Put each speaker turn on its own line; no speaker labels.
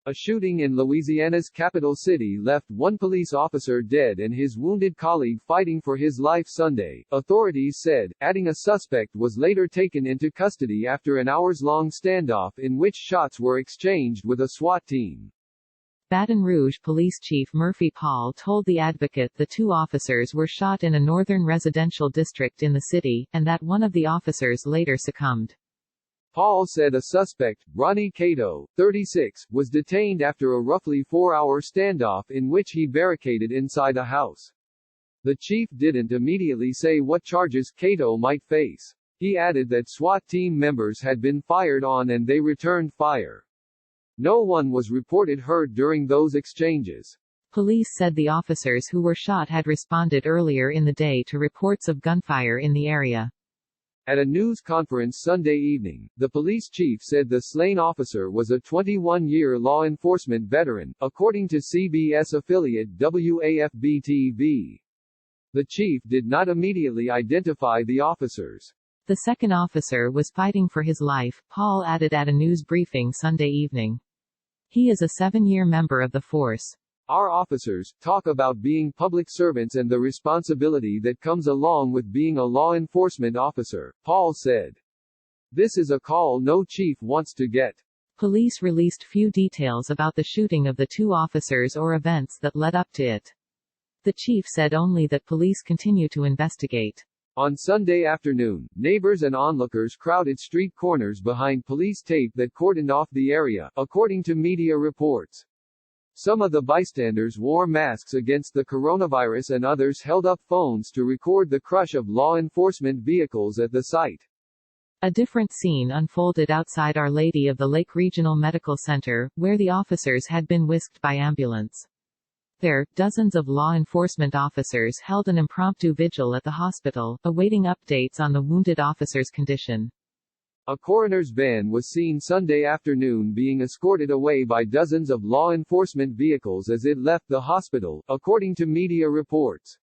A shooting in Louisiana's capital city left one police officer dead and his wounded colleague fighting for his life Sunday, authorities said, adding a suspect was later taken into custody after an hours-long standoff in which shots were exchanged with a SWAT team.
Baton Rouge Police Chief Murphy Paul told The Advocate the two officers were shot in a northern residential district in the city, and that one of the officers later succumbed.
Paul said a suspect, Ronnie Cato, 36, was detained after a roughly 4-hour standoff in which he barricaded inside a house. The chief didn't immediately say what charges Cato might face. He added that SWAT team members had been fired on and they returned fire. No one was reported hurt during those exchanges.
Police said the officers who were shot had responded earlier in the day to reports of gunfire in the area.
At a news conference Sunday evening, the police chief said the slain officer was a 21-year law enforcement veteran, according to CBS affiliate WAFB-TV. The chief did not immediately identify the officers.
The second officer was fighting for his life, Paul added at a news briefing Sunday evening. He is a 7-year member of the force.
Our officers talk about being public servants and the responsibility that comes along with being a law enforcement officer, Paul said. This is a call no chief wants to get.
Police released few details about the shooting of the two officers or events that led up to it. The chief said only that police continue to investigate.
On Sunday afternoon, neighbors and onlookers crowded street corners behind police tape that cordoned off the area, according to media reports. Some of the bystanders wore masks against the coronavirus and others held up phones to record the crush of law enforcement vehicles at the site.
A different scene unfolded outside Our Lady of the Lake Regional Medical Center, where the officers had been whisked by ambulance. There, dozens of law enforcement officers held an impromptu vigil at the hospital, awaiting updates on the wounded officer's condition.
A coroner's van was seen Sunday afternoon being escorted away by dozens of law enforcement vehicles as it left the hospital, according to media reports.